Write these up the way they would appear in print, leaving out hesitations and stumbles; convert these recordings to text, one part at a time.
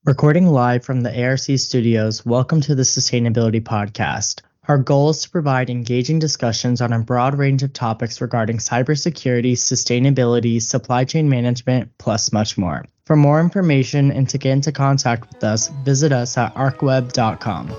Recording live from the ARC studios, welcome to the Sustainability Podcast. Our goal is to provide engaging discussions on a broad range of topics regarding cybersecurity, sustainability, supply chain management, plus much more. For more information and to get into contact with us, visit us at arcweb.com.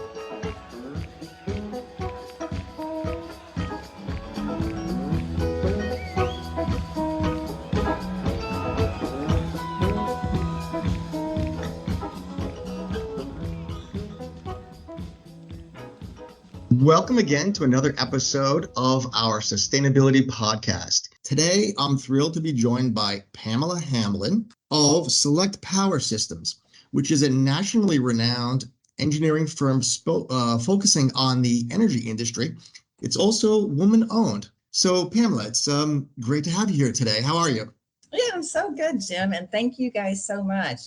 Welcome again to another episode of our Sustainability Podcast. Today, I'm thrilled to be joined by Pamela Hamblin of Select Power Systems, which is a nationally renowned engineering firm focusing on the energy industry. It's also woman-owned. So, Pamela, it's great to have you here today. How are you? Yeah, I'm so good, Jim, and thank you guys so much.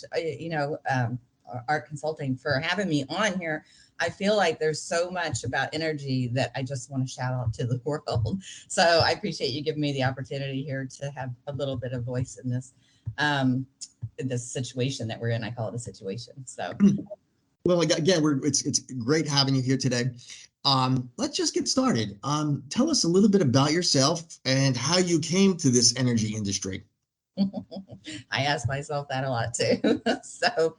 Art Consulting for having me on here. I feel like there's so much about energy that I just want to shout out to the world. So I appreciate you giving me the opportunity here to have a little bit of voice in this situation that we're in. I call it a situation. So, well, again, it's great having you here today. Let's just get started. Tell us a little bit about yourself and how you came to this energy industry. I ask myself that a lot too. So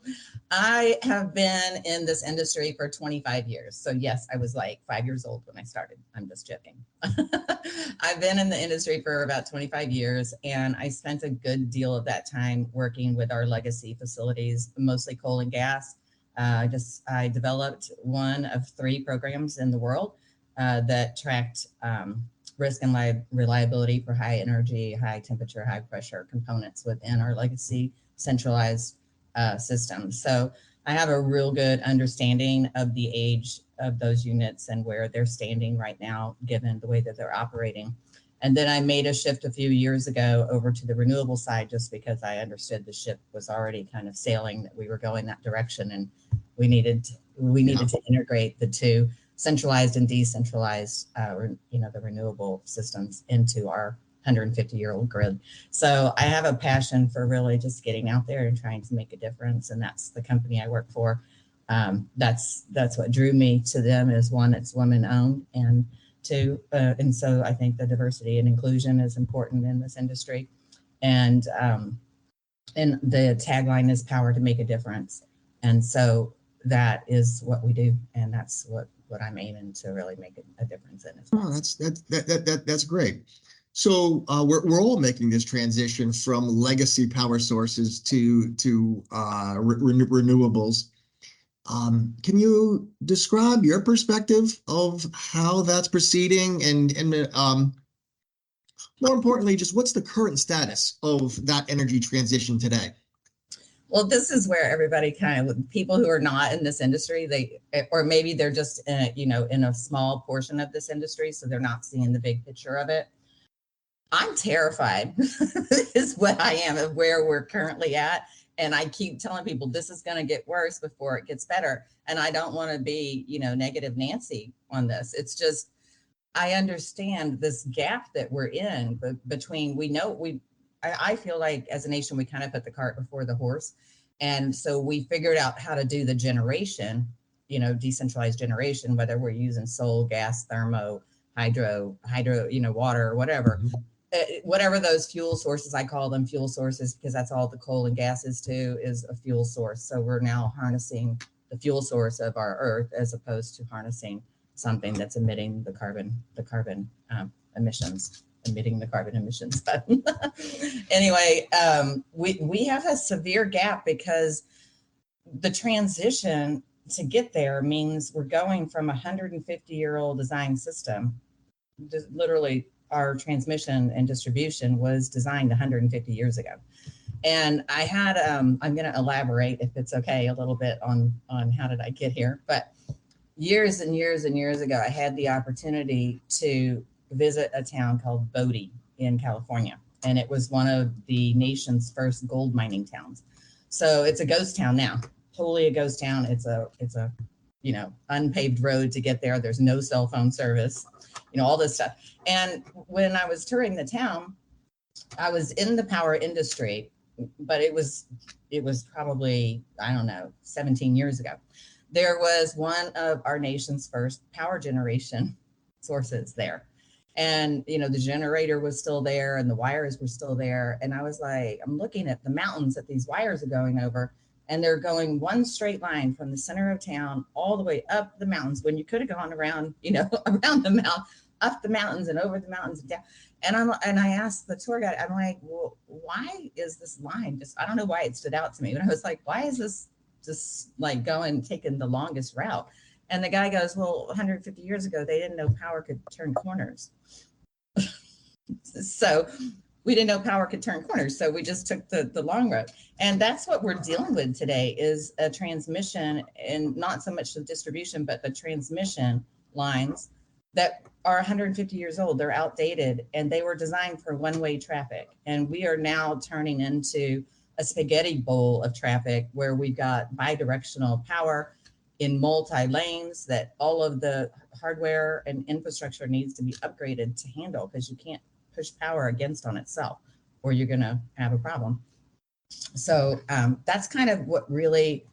I have been in this industry for 25 years. So yes, I was like 5 years old when I started. I'm just joking. I've been in the industry for about 25 years, and I spent a good deal of that time working with our legacy facilities, mostly coal and gas. I developed one of 3 programs in the world that tracked risk and reliability for high energy, high temperature, high pressure components within our legacy centralized system. So I have a real good understanding of the age of those units and where they're standing right now, given the way that they're operating. And then I made a shift a few years ago over to the renewable side, just because I understood the ship was already kind of sailing, that we were going that direction, and we needed to integrate the two, centralized and decentralized, the renewable systems into our 150-year-old grid. So I have a passion for really just getting out there and trying to make a difference, and that's the company I work for. That's what drew me to them. Is one, it's women-owned, and two, and so I think the diversity and inclusion is important in this industry, and the tagline is "Power to Make a Difference," and so that is what we do, and that's what I'm aiming to really make a difference in. Oh, that's great. So we're all making this transition from legacy power sources to renewables. Can you describe your perspective of how that's proceeding, and more importantly, just what's the current status of that energy transition today? Well, this is where everybody people who are not in this industry, or maybe they're just in a small portion of this industry, so they're not seeing the big picture of it. I'm terrified is what I am of where we're currently at. And I keep telling people this is going to get worse before it gets better. And I don't want to be, negative Nancy on this. It's just, I understand this gap that we're in between, I feel like as a nation, we kind of put the cart before the horse. And so we figured out how to do the generation, decentralized generation, whether we're using solar, gas, thermo, hydro, water, or whatever. Mm-hmm. Whatever those fuel sources, I call them fuel sources because that's all the coal and gas is too, is a fuel source. So we're now harnessing the fuel source of our earth as opposed to harnessing something that's emitting the carbon emissions. But anyway, we have a severe gap because the transition to get there means we're going from a 150-year-old design system. Just literally, our transmission and distribution was designed 150 years ago. And I had, I'm going to elaborate, if it's okay, a little bit on how did I get here. But years and years and years ago, I had the opportunity to visit a town called Bodie in California. And it was one of the nation's first gold mining towns. So it's a ghost town now, totally a ghost town. It's a unpaved road to get there. There's no cell phone service, all this stuff. And when I was touring the town, I was in the power industry but it was probably, I don't know, 17 years ago. There was one of our nation's first power generation sources there. And, the generator was still there and the wires were still there. And I was like, I'm looking at the mountains that these wires are going over, and they're going one straight line from the center of town all the way up the mountains, when you could have gone around, around the mountain, up the mountains and over the mountains and down. And I asked the tour guide, I'm like, well, why is this line just, I don't know why it stood out to me. But I was like, why is this just like taking the longest route? And the guy goes, well, 150 years ago, they didn't know power could turn corners. So we didn't know power could turn corners. So we just took the long road. And that's what we're dealing with today, is a transmission, and not so much the distribution, but the transmission lines that are 150 years old. They're outdated, and they were designed for one-way traffic. And we are now turning into a spaghetti bowl of traffic where we've got bidirectional power in multi-lanes that all of the hardware and infrastructure needs to be upgraded to handle, because you can't push power against on itself, or you're going to have a problem. So that's kind of what really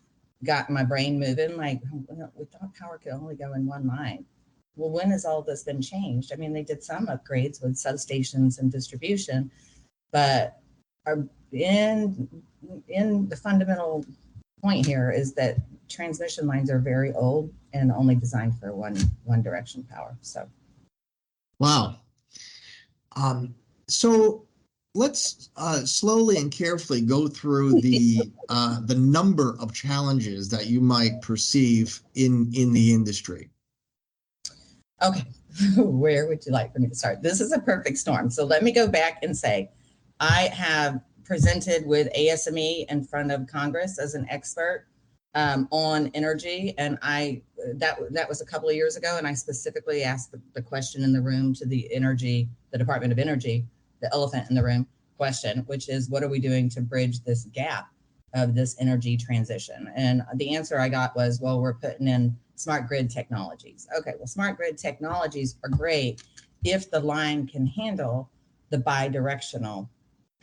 got my brain moving. Like, we thought power could only go in one line. Well, when has all this been changed? I mean, they did some upgrades with substations and distribution, but in the fundamental point here is that transmission lines are very old and only designed for one direction power. So, wow. So let's slowly and carefully go through the number of challenges that you might perceive in the industry. Okay, where would you like for me to start? This is a perfect storm. So let me go back and say, I have presented with ASME in front of Congress as an expert on energy, and that was a couple of years ago, and I specifically asked the question in the room to the Department of Energy, the elephant in the room question, which is, what are we doing to bridge this gap of this energy transition? And the answer I got was, well, we're putting in smart grid technologies. Okay, well, smart grid technologies are great if the line can handle the bidirectional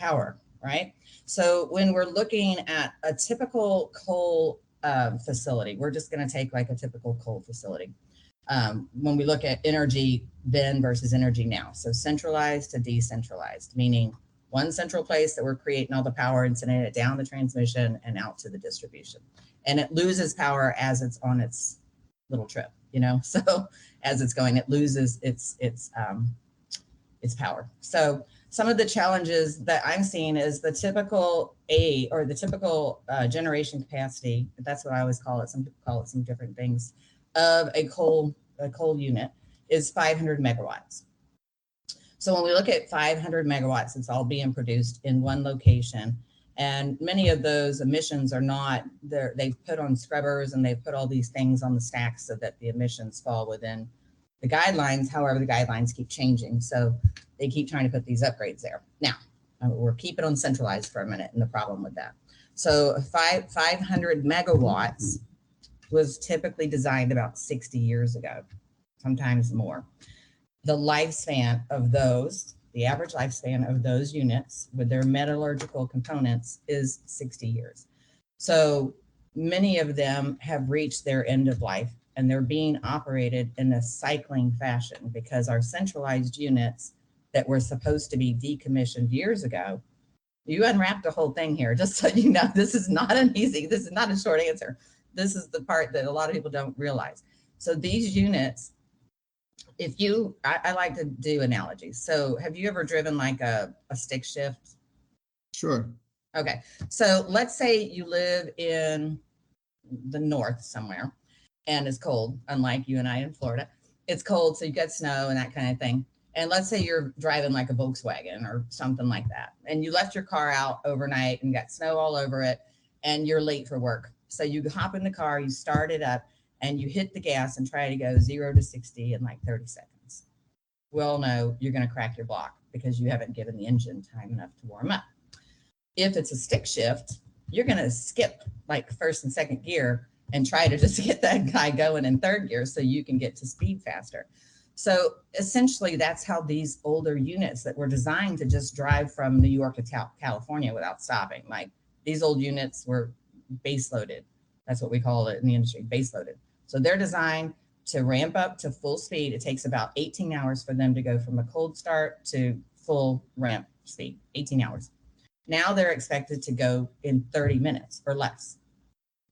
power, right? So when we're looking at a typical coal facility, we're just going to take like a typical coal facility. When we look at energy then versus energy now, so centralized to decentralized, meaning one central place that we're creating all the power and sending it down the transmission and out to the distribution. And it loses power as it's on its little trip, so as it's going, it loses its power. So some of the challenges that I'm seeing is the typical generation capacity. That's what I always call it. Some people call it some different things. Of a coal unit is 500 megawatts. So when we look at 500 megawatts, it's all being produced in one location. And many of those emissions are not there. They've put on scrubbers and they've put all these things on the stacks so that the emissions fall within the guidelines. However, the guidelines keep changing. So they keep trying to put these upgrades there. Now, we're keeping on centralized for a minute and the problem with that. So 500 megawatts was typically designed about 60 years ago, sometimes more. The lifespan of those, the average lifespan of those units with their metallurgical components is 60 years. So many of them have reached their end of life, and they're being operated in a cycling fashion because our centralized units that were supposed to be decommissioned years ago, you unwrapped the whole thing here, just so you know, this is not a short answer. This is the part that a lot of people don't realize. So these units, I like to do analogies. So have you ever driven like a stick shift? Sure. Okay. So let's say you live in the north somewhere and it's cold, unlike you and I in Florida. It's cold, so you get snow and that kind of thing. And let's say you're driving like a Volkswagen or something like that, and you left your car out overnight and got snow all over it, and you're late for work. So you hop in the car, you start it up, and you hit the gas and try to go 0 to 60 in like 30 seconds. Well, no, you're going to crack your block because you haven't given the engine time enough to warm up. If it's a stick shift, you're going to skip like first and second gear and try to just get that guy going in third gear so you can get to speed faster. So essentially, that's how these older units that were designed to just drive from New York to California without stopping, like these old units were base loaded. That's what we call it in the industry, base loaded. So they're designed to ramp up to full speed. It takes about 18 hours for them to go from a cold start to full ramp speed, 18 hours. Now they're expected to go in 30 minutes or less.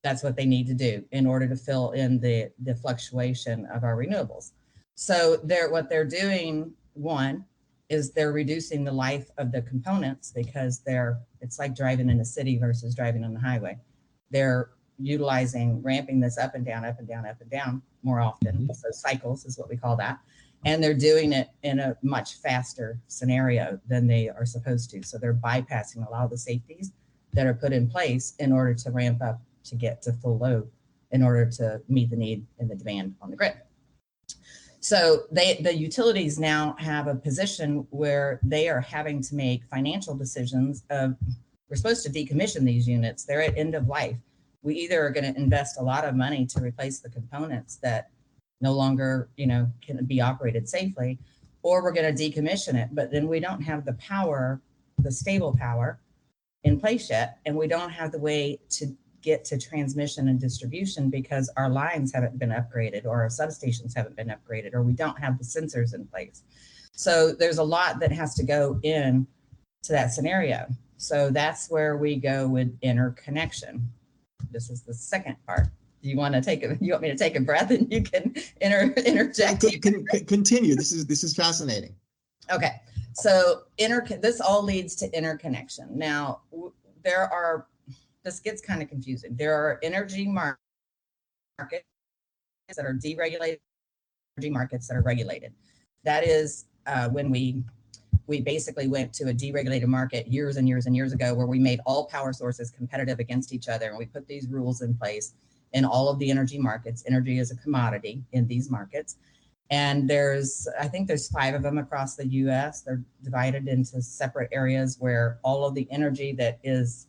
That's what they need to do in order to fill in the fluctuation of our renewables. So what they're doing, one, is they're reducing the life of the components because it's like driving in a city versus driving on the highway. They're utilizing ramping this up and down, up and down, up and down more often. So cycles is what we call that. And they're doing it in a much faster scenario than they are supposed to. So they're bypassing a lot of the safeties that are put in place in order to ramp up to get to full load in order to meet the need and the demand on the grid. So the utilities now have a position where they are having to make financial decisions of, we're supposed to decommission these units. They're at end of life. We either are going to invest a lot of money to replace the components that no longer, can be operated safely, or we're going to decommission it. But then we don't have the power, the stable power in place yet. And we don't have the way to get to transmission and distribution because our lines haven't been upgraded or our substations haven't been upgraded, or we don't have the sensors in place. So there's a lot that has to go in to that scenario. So that's where we go with interconnection. This is the second part. You want me to take a breath and you can interject? Continue. This is fascinating. Okay. So this all leads to interconnection. Now, this gets kind of confusing. There are energy markets that are deregulated, energy markets that are regulated. That is when we basically went to a deregulated market years and years and years ago, where we made all power sources competitive against each other. And we put these rules in place in all of the energy markets. Energy is a commodity in these markets. And I think there's 5 of them across the US. They're divided into separate areas where all of the energy that is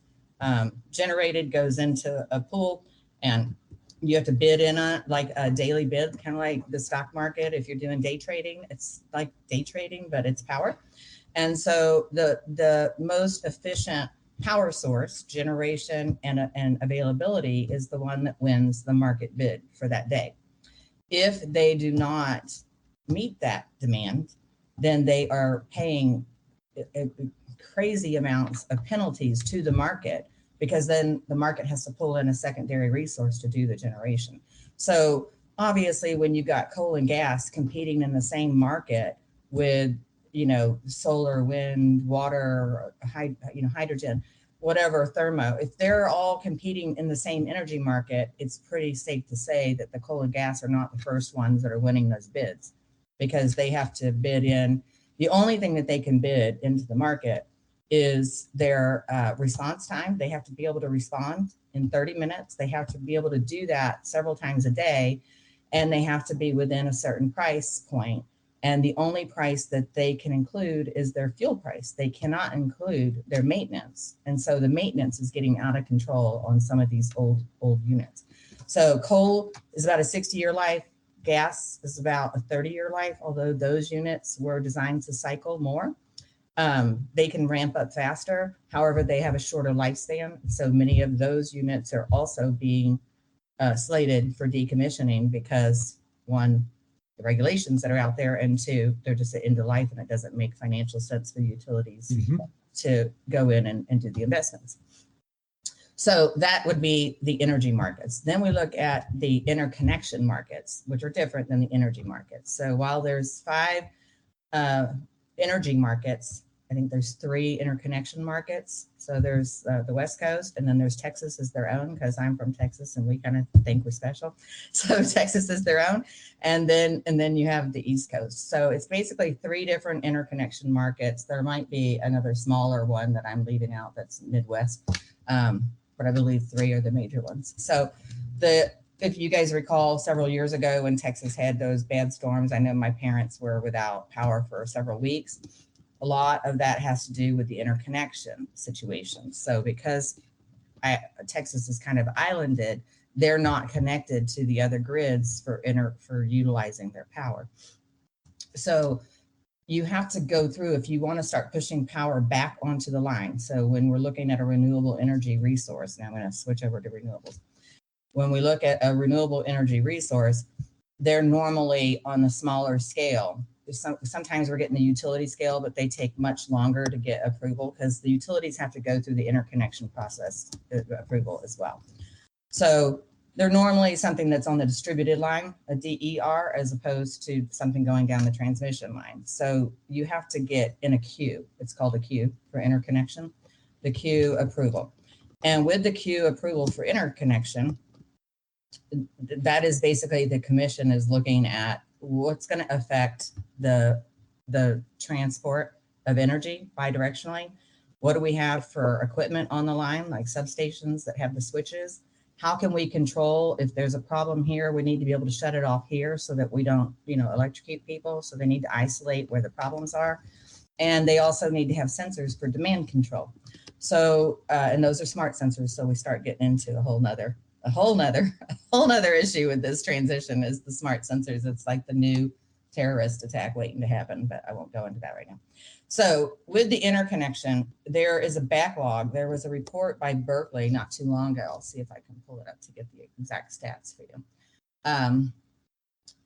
generated goes into a pool, and you have to bid in like a daily bid, kind of like the stock market. If you're doing day trading, it's like day trading, but it's power. And so the most efficient power source generation and availability is the one that wins the market bid for that day. If they do not meet that demand, then they are paying crazy amounts of penalties to the market, because then the market has to pull in a secondary resource to do the generation. So obviously, when you've got coal and gas competing in the same market with, solar, wind, water, hydrogen, whatever, thermo, if they're all competing in the same energy market, it's pretty safe to say that the coal and gas are not the first ones that are winning those bids, because they have to bid in. The only thing that they can bid into the market is their response time. They have to be able to respond in 30 minutes. They have to be able to do that several times a day, and they have to be within a certain price point. And the only price that they can include is their fuel price. They cannot include their maintenance. And so the maintenance is getting out of control on some of these old units. So coal is about a 60-year life. Gas is about a 30-year life, although those units were designed to cycle more. They can ramp up faster. However, they have a shorter lifespan. So many of those units are also being slated for decommissioning because, one, the regulations that are out there, and 2, they're just at end of life, and it doesn't make financial sense for utilities to go in and do the investments. So that would be the energy markets. Then we look at the interconnection markets, which are different than the energy markets. So while there's 5 energy markets, I think there's 3 interconnection markets. So there's the West Coast, and then there's Texas is their own, because I'm from Texas and we kind of think we're special. So Texas is their own. And then you have the East Coast. So it's basically 3 different interconnection markets. There might be another smaller one that I'm leaving out that's Midwest, but I believe 3 are the major ones. So if you guys recall, several years ago when Texas had those bad storms, I know my parents were without power for several weeks. A lot of that has to do with the interconnection situation. So because Texas is kind of islanded, they're not connected to the other grids for utilizing their power. So you have to go through if you want to start pushing power back onto the line. So when we're looking at a renewable energy resource, now I'm going to switch over to renewables. When we look at a renewable energy resource, they're normally on the smaller scale. Sometimes we're getting the utility scale, but they take much longer to get approval because the utilities have to go through the interconnection process approval as well. So they're normally something that's on the distributed line, a DER, as opposed to something going down the transmission line. So you have to get in a queue. It's called a queue for interconnection, the queue approval. And with the queue approval for interconnection, that is basically the commission is looking at what's going to affect the transport of energy bidirectionally. What do we have for equipment on the line, like substations that have the switches? How can we control if there's a problem here? We need to be able to shut it off here so that we don't, electrocute people. So they need to isolate where the problems are. And they also need to have sensors for demand control. So, and those are smart sensors. So we start getting into a whole nother issue with this transition is the smart sensors. It's like the new terrorist attack waiting to happen, but I won't go into that right now. So with the interconnection, there is a backlog. There was a report by Berkeley not too long ago. I'll see if I can pull it up to get the exact stats for you.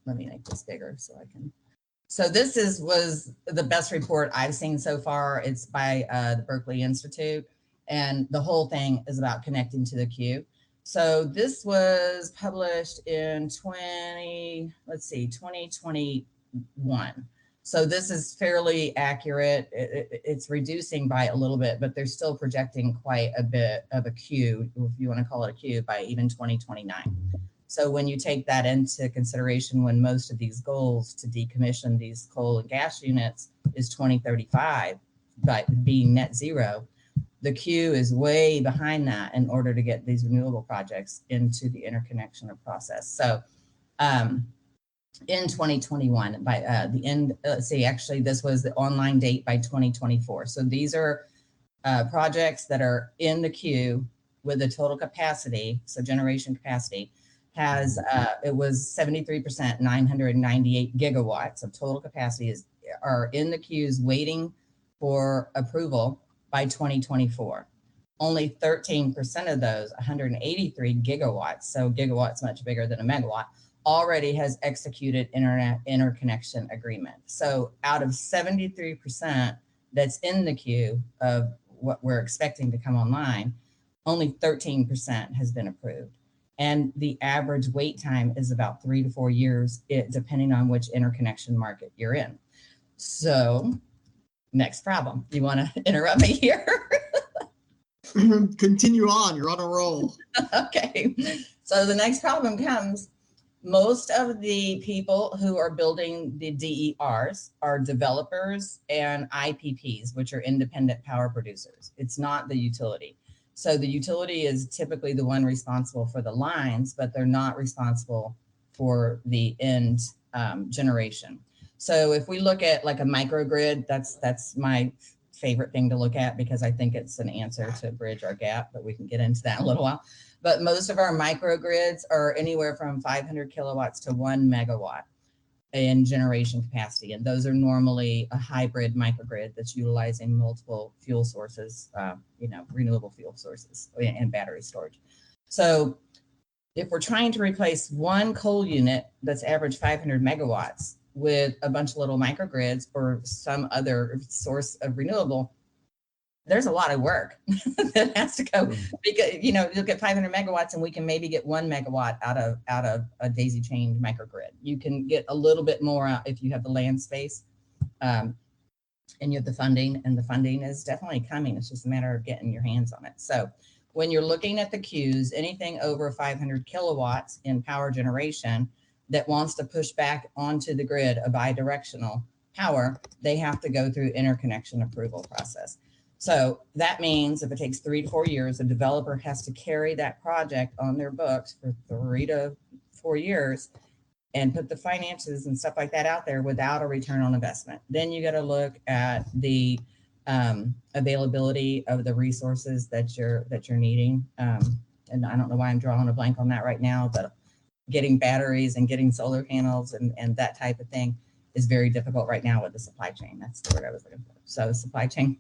Let me make this bigger so I can. So this was the best report I've seen so far. It's by the Berkeley Institute, and the whole thing is about connecting to the queue. So this was published in 2021. So this is fairly accurate. It's reducing by a little bit, but they're still projecting quite a bit of a queue, if you want to call it a queue, by even 2029. So when you take that into consideration, when most of these goals to decommission these coal and gas units is 2035, by being net zero, the queue is way behind that in order to get these renewable projects into the interconnection process. So in 2021, by the end, actually, this was the online date by 2024. So these are projects that are in the queue with the total capacity, so generation capacity, has, it was 73%, 998 gigawatts of total capacity are in the queues waiting for approval by 2024. Only 13% of those, 183 gigawatts, so gigawatts much bigger than a megawatt, already has executed interconnection agreement. So out of 73% that's in the queue of what we're expecting to come online, only 13% has been approved. And the average wait time is about 3 to 4 years, depending on which interconnection market you're in. So next problem. You want to interrupt me here? Continue on. You're on a roll. Okay. So the next problem comes, most of the people who are building the DERs are developers and IPPs, which are independent power producers. It's not the utility. So the utility is typically the one responsible for the lines, but they're not responsible for the end generation. So if we look at like a microgrid, that's my favorite thing to look at because I think it's an answer to bridge our gap, but we can get into that in a little while. But most of our microgrids are anywhere from 500 kilowatts to 1 megawatt in generation capacity. And those are normally a hybrid microgrid that's utilizing multiple fuel sources, renewable fuel sources and battery storage. So if we're trying to replace one coal unit that's average 500 megawatts with a bunch of little microgrids or some other source of renewable, there's a lot of work that has to go because, look at 500 megawatts and we can maybe get 1 megawatt out of a daisy chained microgrid. You can get a little bit more if you have the land space and you have the funding, and the funding is definitely coming. It's just a matter of getting your hands on it. So when you're looking at the queues, anything over 500 kilowatts in power generation that wants to push back onto the grid a bidirectional power, they have to go through interconnection approval process. So that means if it takes 3 to 4 years, a developer has to carry that project on their books for 3 to 4 years and put the finances and stuff like that out there without a return on investment. Then you got to look at the availability of the resources that you're needing. And I don't know why I'm drawing a blank on that right now, but getting batteries and getting solar panels and that type of thing. is very difficult right now with the supply chain. That's the word I was looking for. So supply chain.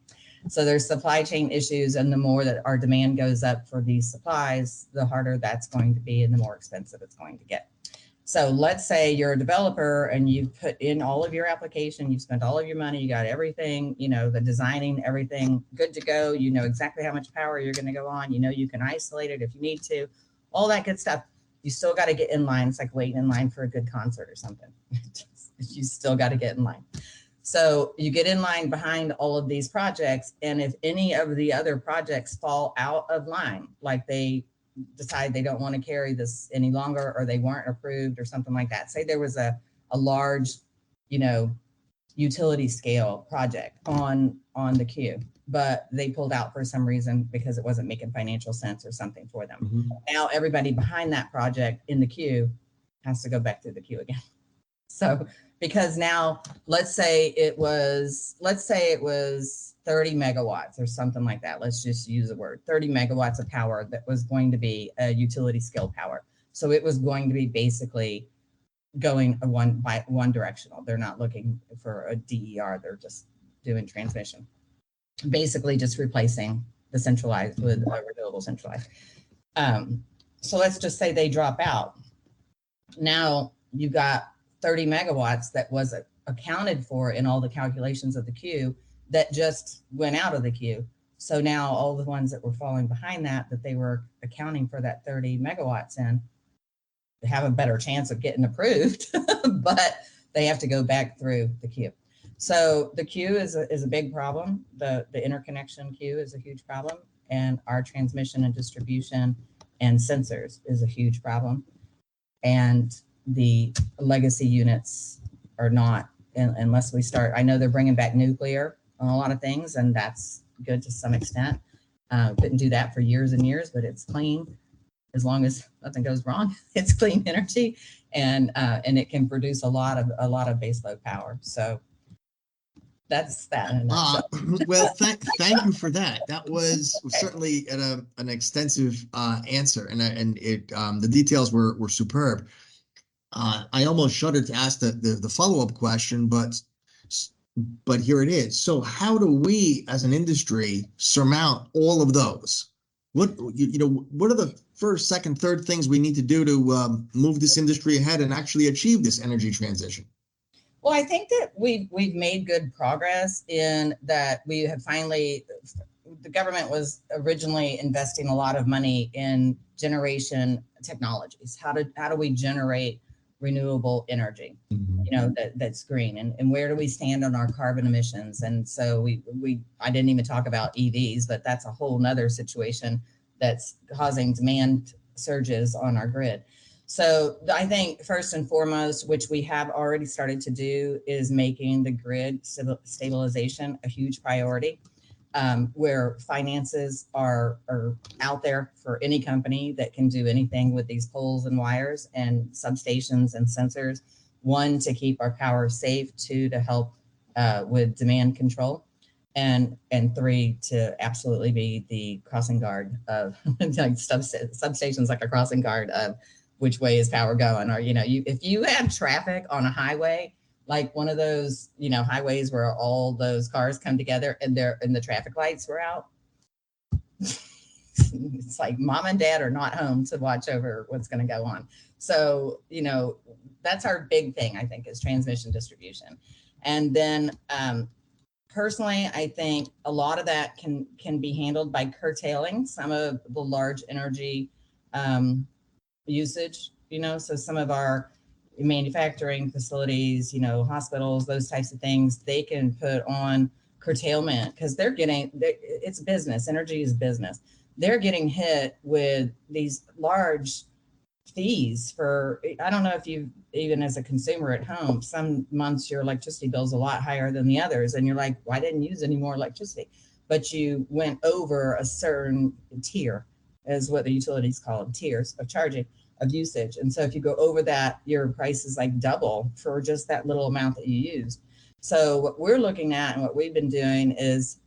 So there's supply chain issues, and the more that our demand goes up for these supplies, the harder that's going to be and the more expensive it's going to get. So let's say you're a developer and you've put in all of your application, you've spent all of your money, you got everything, the designing, everything good to go. You know exactly how much power you're going to go on. You can isolate it if you need to, all that good stuff. You still got to get in line. It's like waiting in line for a good concert or something. You still got to get in line. So you get in line behind all of these projects. And if any of the other projects fall out of line, like they decide they don't want to carry this any longer, or they weren't approved or something like that. Say there was a large, utility scale project on the queue, but they pulled out for some reason because it wasn't making financial sense or something for them. Mm-hmm. Now everybody behind that project in the queue has to go back through the queue again. So because now let's say it was 30 megawatts or something like that. Let's just use the word 30 megawatts of power that was going to be a utility scale power. So it was going to be basically going one directional. They're not looking for a DER. They're just doing transmission, basically just replacing the centralized with a renewable centralized. So let's just say they drop out. Now you've got 30 megawatts that was accounted for in all the calculations of the queue that just went out of the queue. So now all the ones that were falling behind that they were accounting for that 30 megawatts in, they have a better chance of getting approved, but they have to go back through the queue. So the queue is a big problem. The interconnection queue is a huge problem, and our transmission and distribution and sensors is a huge problem. And the legacy units are not, unless we start, I know they're bringing back nuclear on a lot of things, and that's good to some extent. Couldn't do that for years and years, but it's clean. As long as nothing goes wrong, it's clean energy, and it can produce a lot of baseload power. So that's that in a nutshell. Well, thank you for that. That was certainly an extensive answer, and the details were superb. I almost shuddered to ask the follow-up question, but here it is. So how do we as an industry surmount all of those? What are the first, second, third things we need to do to move this industry ahead and actually achieve this energy transition? Well, I think that we've made good progress in that we have finally, the government was originally investing a lot of money in generation technologies. How do we generate renewable energy, that's green, and where do we stand on our carbon emissions? And so I didn't even talk about EVs, but that's a whole nother situation that's causing demand surges on our grid. So I think first and foremost, which we have already started to do, is making the grid stabilization a huge priority. Where finances are out there for any company that can do anything with these poles and wires and substations and sensors. One, to keep our power safe. Two, to help with demand control. And three, to absolutely be the crossing guard of like substations, like a crossing guard of which way is power going. Or, if you have traffic on a highway, like one of those, highways where all those cars come together and the traffic lights were out. It's like mom and dad are not home to watch over what's going to go on. So, that's our big thing, I think, is transmission distribution. And then personally, I think a lot of that can be handled by curtailing some of the large energy usage, so some of our manufacturing facilities, hospitals, those types of things, they can put on curtailment because it's business. Energy is business. They're getting hit with these large fees for, I don't know if you, even as a consumer at home, some months your electricity bill's a lot higher than the others. And you're like, well, I didn't use any more electricity, but you went over a certain tier, is what the utilities call them, tiers of charging. Of usage. And so if you go over that, your price is like double for just that little amount that you used. So what we're looking at and what we've been doing is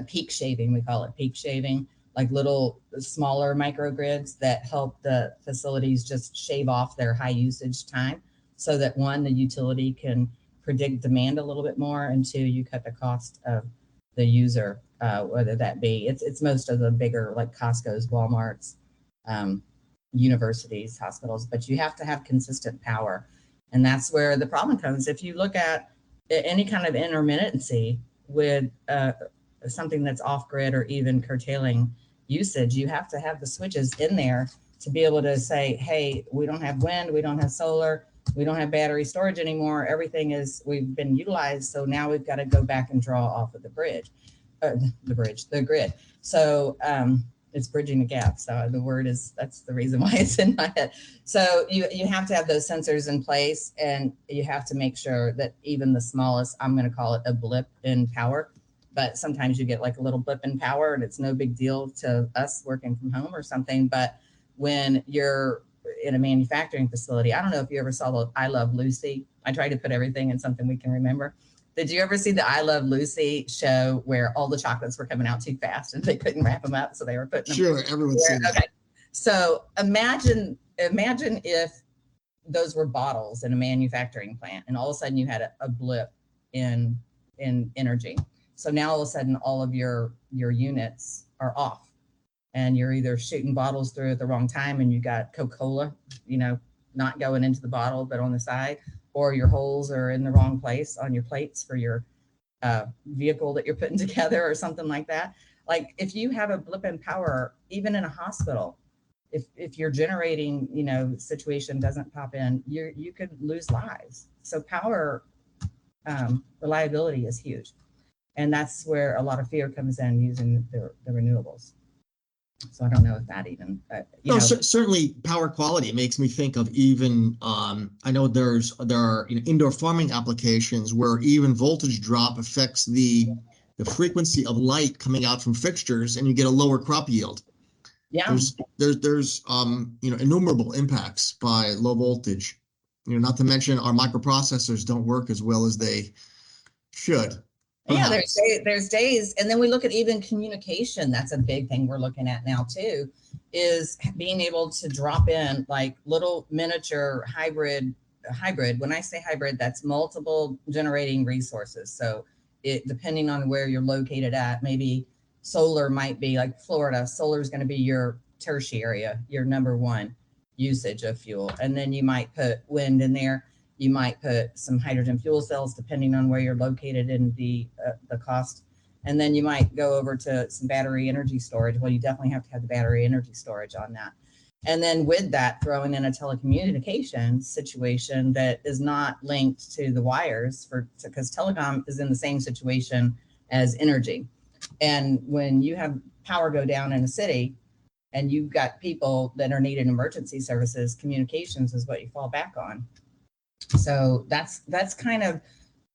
peak shaving. We call it peak shaving, like little smaller microgrids that help the facilities just shave off their high usage time so that one, the utility can predict demand a little bit more, and two, you cut the cost of the user, whether that be, it's most of the bigger like Costco's, Walmart's, universities, hospitals, but you have to have consistent power. And that's where the problem comes. If you look at any kind of intermittency with something that's off grid or even curtailing usage, you have to have the switches in there to be able to say, hey, we don't have wind, we don't have solar, we don't have battery storage anymore. Everything we've been utilized. So now we've got to go back and draw off of the grid. So it's bridging the gap. So the word that's the reason why it's in my head. So you have to have those sensors in place, and you have to make sure that even the smallest, I'm going to call it a blip in power, but sometimes you get like a little blip in power and it's no big deal to us working from home or something. But when you're in a manufacturing facility, I don't know if you ever saw the I Love Lucy. I try to put everything in something we can remember. Did you ever see the I Love Lucy show where all the chocolates were coming out too fast and they couldn't wrap them up, so they were putting them? Sure, everyone's seen that. Okay, so imagine if those were bottles in a manufacturing plant, and all of a sudden you had a blip in energy. So now all of a sudden all of your units are off, and you're either shooting bottles through at the wrong time, and you got Coca-Cola, not going into the bottle but on the side, or your holes are in the wrong place on your plates for your vehicle that you're putting together or something like that. Like if you have a blip in power, even in a hospital, if your generating, situation doesn't pop in, you could lose lives. So power reliability is huge. And that's where a lot of fear comes in using the renewables. So I don't know if that even, certainly power quality makes me think of even, I know there are indoor farming applications where even voltage drop affects the frequency of light coming out from fixtures, and you get a lower crop yield. Yeah. There's innumerable impacts by low voltage, not to mention our microprocessors don't work as well as they should. Yeah, there's days. And then we look at even communication. That's a big thing we're looking at now too, is being able to drop in like little miniature hybrid. When I say hybrid, that's multiple generating resources. So it, depending on where you're located at, maybe solar might be like Florida. Solar is going to be your tertiary, your number one usage of fuel. And then you might put wind in there. You might put some hydrogen fuel cells, depending on where you're located in the cost. And then you might go over to some battery energy storage. Well, you definitely have to have the battery energy storage on that. And then with that, throwing in a telecommunications situation that is not linked to the wires, because telecom is in the same situation as energy. And when you have power go down in a city and you've got people that are needing emergency services, communications is what you fall back on. So that's kind of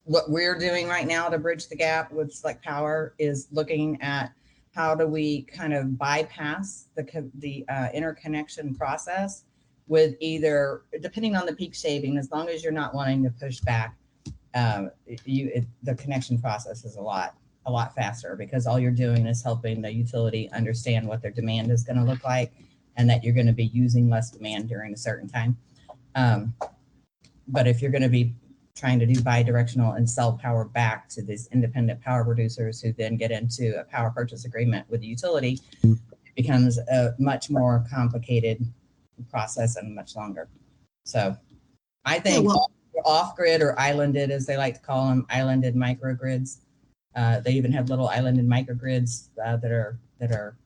what we're doing right now to bridge the gap with Select Power, is looking at how do we kind of bypass the interconnection process with either, depending on the peak shaving, as long as you're not wanting to push back, the connection process is a lot faster, because all you're doing is helping the utility understand what their demand is going to look like, and that you're going to be using less demand during a certain time. But if you're going to be trying to do bi-directional and sell power back to these independent power producers who then get into a power purchase agreement with the utility, it becomes a much more complicated process and much longer. So I think off-grid, or islanded, as they like to call them, islanded microgrids. They even have little islanded microgrids that are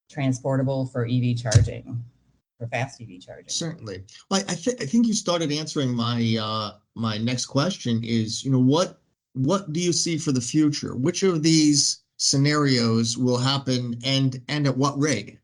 transportable for EV charging. For fast EV charging. Certainly. Well, I think you started answering my my next question is, what do you see for the future? Which of these scenarios will happen, and at what rate?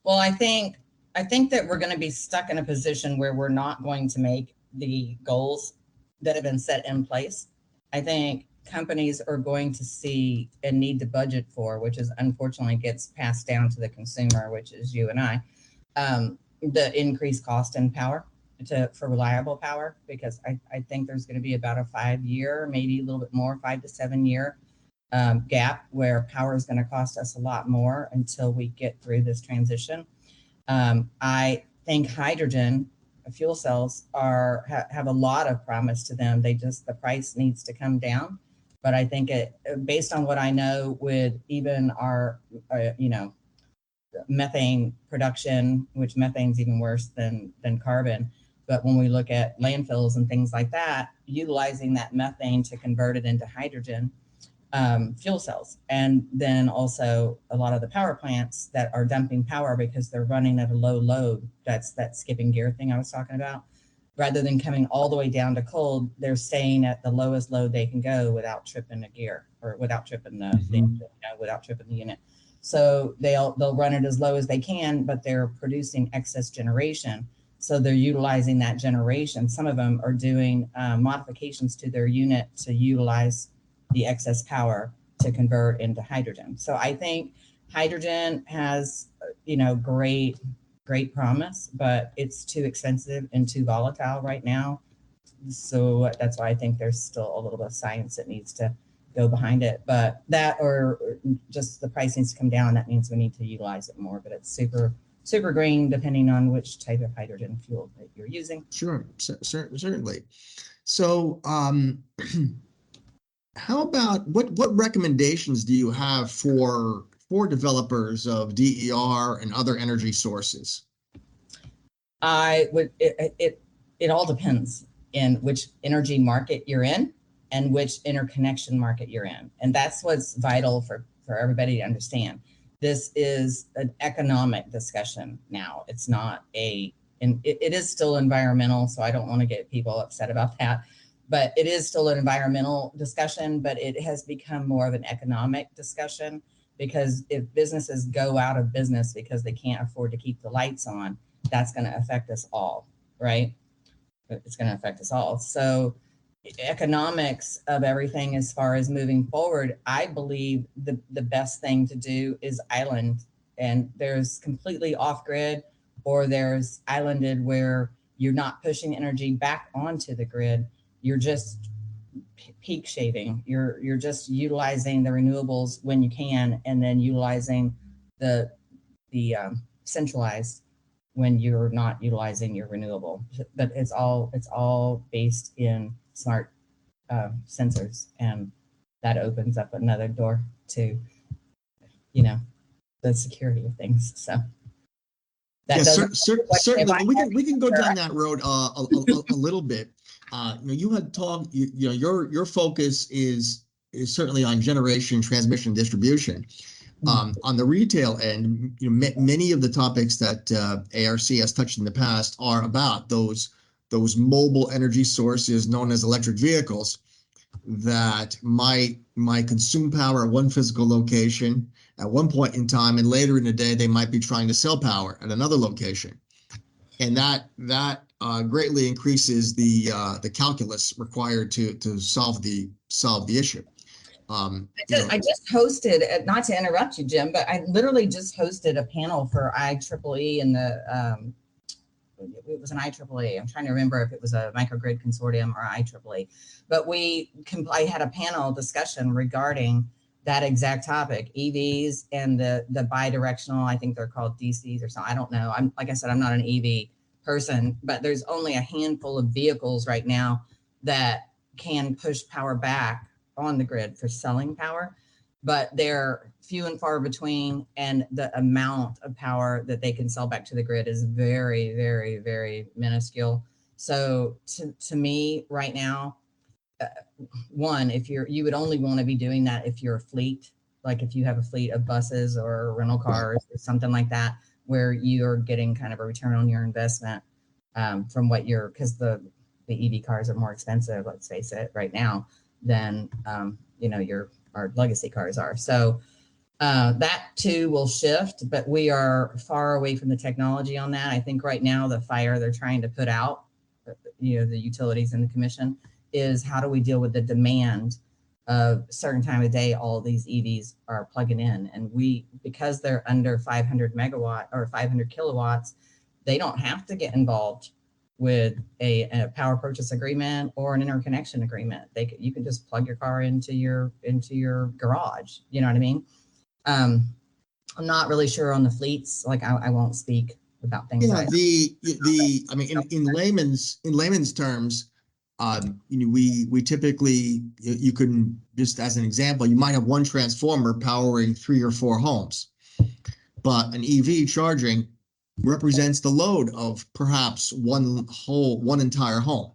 Well, I think that we're going to be stuck in a position where we're not going to make the goals that have been set in place. I think companies are going to see and need to budget for, which is unfortunately gets passed down to the consumer, which is you and I. The increased cost in power for reliable power, because I think there's going to be about a 5-year, maybe a little bit more, 5 to 7 year gap where power is going to cost us a lot more until we get through this transition. I think hydrogen fuel cells have a lot of promise to them. The price needs to come down. But I think based on what I know with even our, methane production, which methane's even worse than carbon. But when we look at landfills and things like that, utilizing that methane to convert it into hydrogen fuel cells. And then also a lot of the power plants that are dumping power because they're running at a low load. That's that skipping gear thing I was talking about. Rather than coming all the way down to cold, they're staying at the lowest load they can go without tripping a gear or without tripping without tripping the unit. So they'll run it as low as they can, but they're producing excess generation. So they're utilizing that generation. Some of them are doing modifications to their unit to utilize the excess power to convert into hydrogen. So I think hydrogen has, great promise, but it's too expensive and too volatile right now. So that's why I think there's still a little bit of science that needs to go behind it. But that, or just the price needs to come down. That means we need to utilize it more. But it's super green, depending on which type of hydrogen fuel that you're using. Sure, certainly. So, how about what recommendations do you have for developers of DER and other energy sources? I would. It all depends in which energy market you're in and which interconnection market you're in, and that's what's vital for everybody to understand. This is an economic discussion now. It's not it is still environmental, so I don't want to get people upset about that. But it is still an environmental discussion, but it has become more of an economic discussion, because if businesses go out of business because they can't afford to keep the lights on, that's going to affect us all, right? It's going to affect us all. So economics of everything as far as moving forward, I believe the best thing to do is island. And there's completely off-grid, or there's islanded where you're not pushing energy back onto the grid. You're just peak shaving. You're just utilizing the renewables when you can, and then utilizing the centralized when you're not utilizing your renewable. But it's all based in smart sensors, and that opens up another door to the security of things. So certainly we can go down that road a little bit. You had talked. Your focus is certainly on generation, transmission, distribution. On the retail end, many of the topics that ARC has touched in the past are about those mobile energy sources known as electric vehicles that might consume power at one physical location at one point in time, and later in the day they might be trying to sell power at another location, and that greatly increases the calculus required to solve the issue. I just hosted, not to interrupt you, Jim, but I literally just hosted a panel for IEEE, and it was an IEEE. I'm trying to remember if it was a microgrid consortium or IEEE, but I had a panel discussion regarding that exact topic, EVs and the bidirectional, I think they're called DCs or something. I don't know. Like I said, I'm not an EV person, but there's only a handful of vehicles right now that can push power back on the grid for selling power, but they're few and far between, and the amount of power that they can sell back to the grid is very, very, very minuscule. So to me right now, one, if you would only want to be doing that if you're a fleet, like if you have a fleet of buses or rental cars or something like that, where you're getting kind of a return on your investment from what because the EV cars are more expensive, let's face it, right now, than our legacy cars are. So that too will shift, but we are far away from the technology on that. I think right now the fire they're trying to put out, the utilities and the commission, is how do we deal with the demand of a certain time of day all these EVs are plugging in, and because they're under 500 megawatt or 500 kilowatts, they don't have to get involved with a power purchase agreement or an interconnection agreement. You can just plug your car into your garage. You know what I mean? I'm not really sure on the fleets. Like I won't speak about things like I mean, in layman's terms, we typically, you can, just as an example, you might have one transformer powering 3 or 4 homes, but an EV charging represents the load of perhaps one entire home.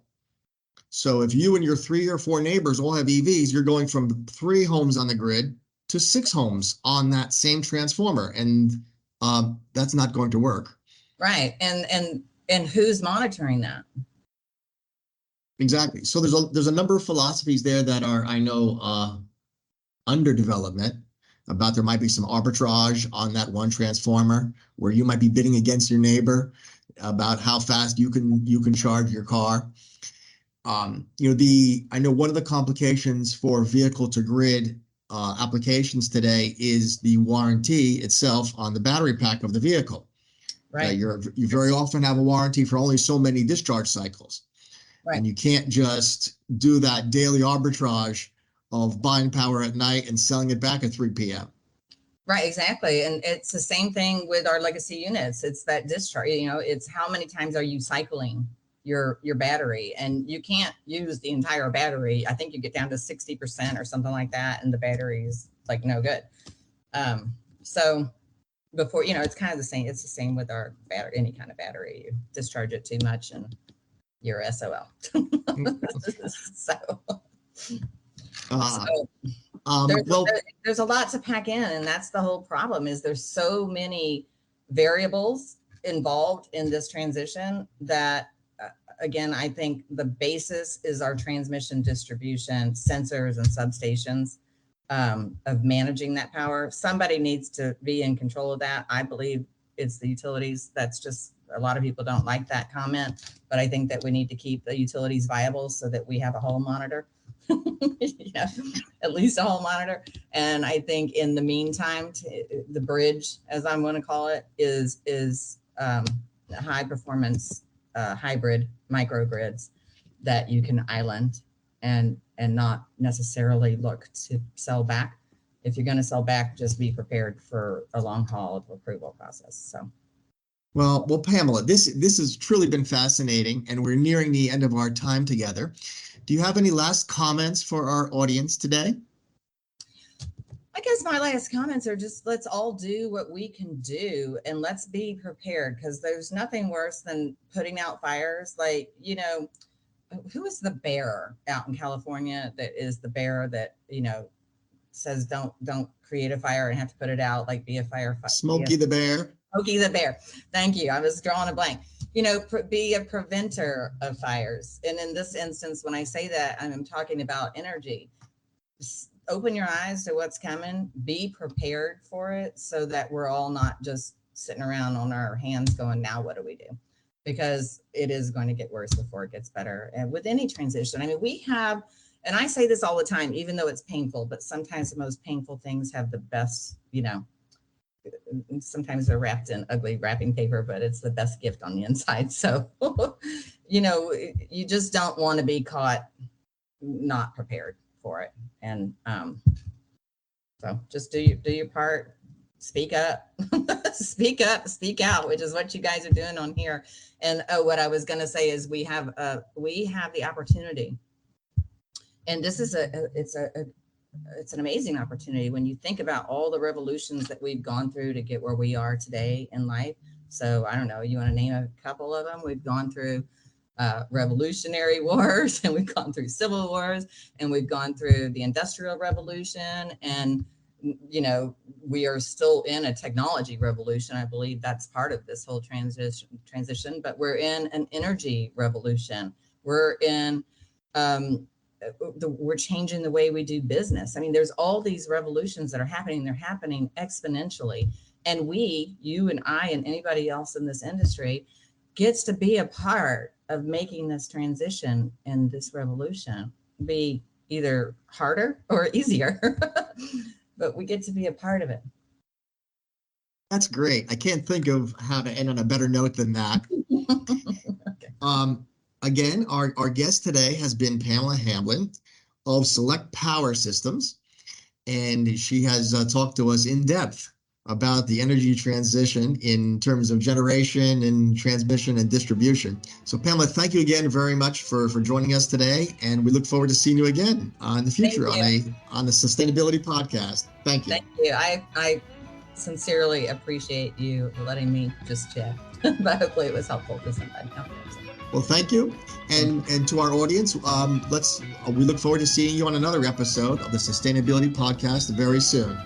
So if you and your 3 or 4 neighbors all have EVs, you're going from 3 homes on the grid to 6 homes on that same transformer, and that's not going to work. Right, and who's monitoring that? Exactly. So there's a number of philosophies there that are, I know, under development. About there might be some arbitrage on that one transformer where you might be bidding against your neighbor about how fast you can charge your car. I know one of the complications for vehicle to grid applications today is the warranty itself on the battery pack of the vehicle. Right. You very often have a warranty for only so many discharge cycles. Right. And you can't just do that daily arbitrage of buying power at night and selling it back at 3 p.m. Right, exactly. And it's the same thing with our legacy units. It's that discharge, it's how many times are you cycling your battery, and you can't use the entire battery. I think you get down to 60% or something like that, and the battery's like no good. So before, it's kind of the same. It's the same with our battery, any kind of battery. You discharge it too much and you're SOL. There's a lot to pack in, and that's the whole problem. Is there's so many variables involved in this transition that, again, I think the basis is our transmission, distribution, sensors, and substations of managing that power. Somebody needs to be in control of that. I believe it's the utilities. That's just, a lot of people don't like that comment, but I think that we need to keep the utilities viable so that we have a home monitor. At least a home monitor. And I think in the meantime, the bridge, as I'm going to call it, is high performance hybrid microgrids that you can island and not necessarily look to sell back. If you're going to sell back, just be prepared for a long haul of approval process. So. Well, Pamela, this has truly been fascinating, and we're nearing the end of our time together. Do you have any last comments for our audience today? I guess my last comments are just, let's all do what we can do, and let's be prepared, because there's nothing worse than putting out fires. Like, who is the bear out in California that is the bear that, says don't create a fire and have to put it out, like be a firefighter? Smokey the Bear. Smokey the Bear. Thank you. I was drawing a blank. Be a preventer of fires. And in this instance, when I say that, I'm talking about energy. Just open your eyes to what's coming. Be prepared for it so that we're all not just sitting around on our hands going, now what do we do? Because it is going to get worse before it gets better. And with any transition, I mean, we have, and I say this all the time, even though it's painful, but sometimes the most painful things have the best, sometimes they're wrapped in ugly wrapping paper, but it's the best gift on the inside. So, you just don't want to be caught not prepared for it. And so just do your part, speak up, speak out, which is what you guys are doing on here. And what I was going to say is we have the opportunity, and this is it's an amazing opportunity when you think about all the revolutions that we've gone through to get where we are today in life. So I don't know, you want to name a couple of them? We've gone through revolutionary wars, and we've gone through civil wars, and we've gone through the Industrial Revolution, and we are still in a technology revolution. I believe that's part of this whole transition, but we're in an energy revolution. We're in we're changing the way we do business. I mean, there's all these revolutions that are happening. They're happening exponentially. And you and I and anybody else in this industry gets to be a part of making this transition and this revolution be either harder or easier, but we get to be a part of it. That's great. I can't think of how to end on a better note than that. Okay. Again, our guest today has been Pamela Hamblin of Select Power Systems, and she has talked to us in depth about the energy transition in terms of generation and transmission and distribution. So Pamela, thank you again very much for joining us today, and we look forward to seeing you again in the future on the Sustainability Podcast. Thank you. Thank you. I sincerely appreciate you letting me just chat, but hopefully it was helpful to somebody out there. Well, thank you. And to our audience, we look forward to seeing you on another episode of the Sustainability Podcast very soon.